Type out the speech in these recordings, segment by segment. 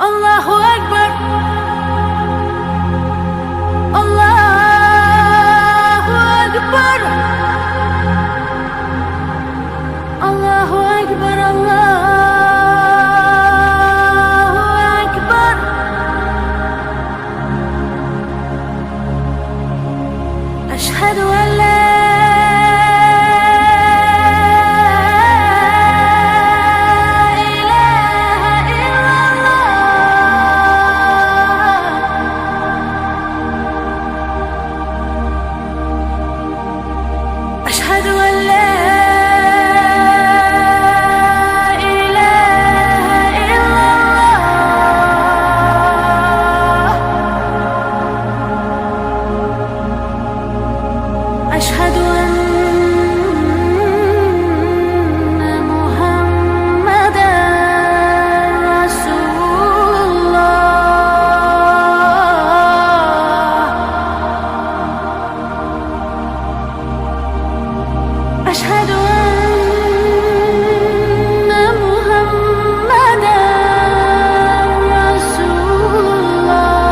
الله أكبر الله أكبر الله أكبر الله أكبر أشهد أن لا أشهد أن لا إله إلا الله أشهد أن محمدًا رسول الله أشهد أن محمدًا رسول الله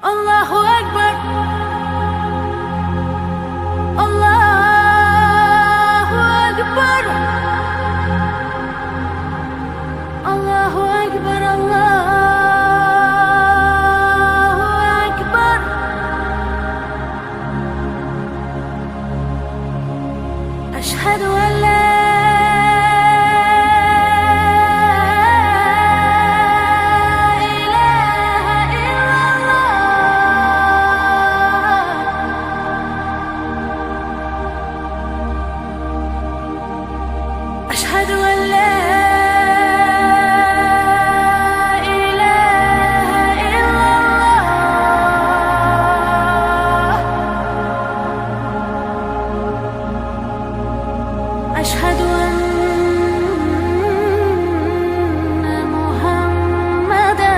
الله أكبر الله أكبر الله أكبر الله أكبر أشهد أن لا إله إلا الله أشهد أن لا إله إلا الله أشهد أن محمدًا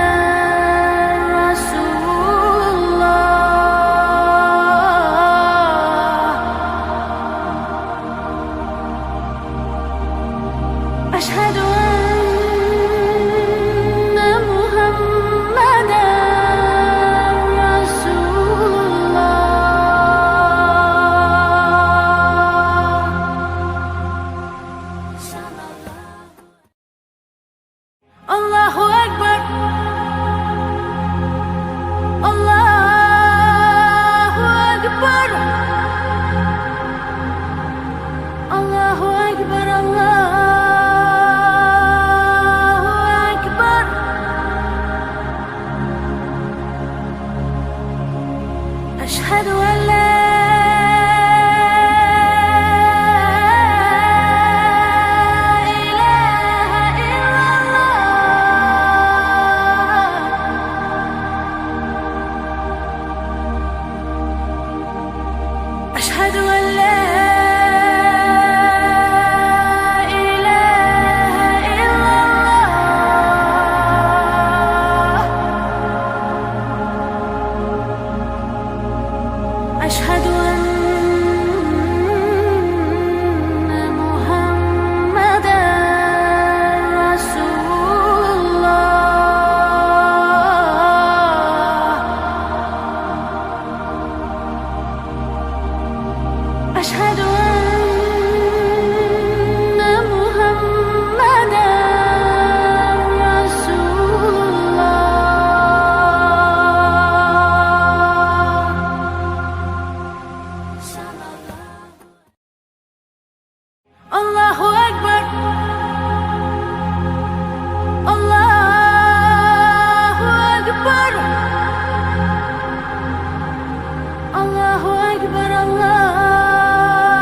رسول الله أشهد أن محمدًا رسول الله الله أكبر الله أكبر الله أكبر الله أكبر أشهد أن لا إله إلا الله أشهد أن لا إله إلا الله أشهد أن محمدًا رسول الله أشهد أن محمدًا رسول الله الله أكبر الله أكبر الله أكبر الله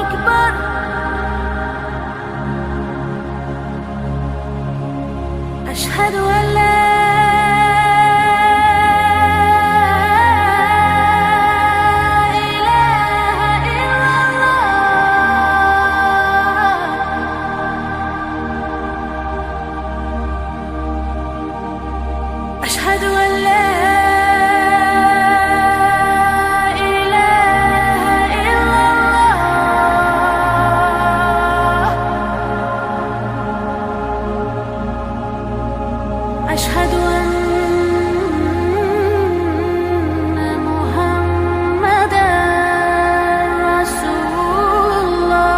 أكبر أشهد أن لا إله إلا الله أشهد أن لا إله إلا الله أشهد أن محمدًا رسول الله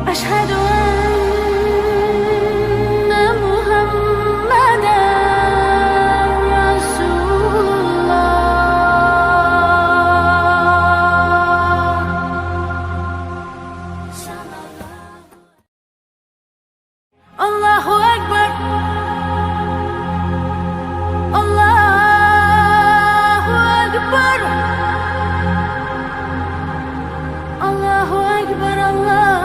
أشهد أن محمدًا رسول الله الله أكبر الله أكبر الله أكبر الله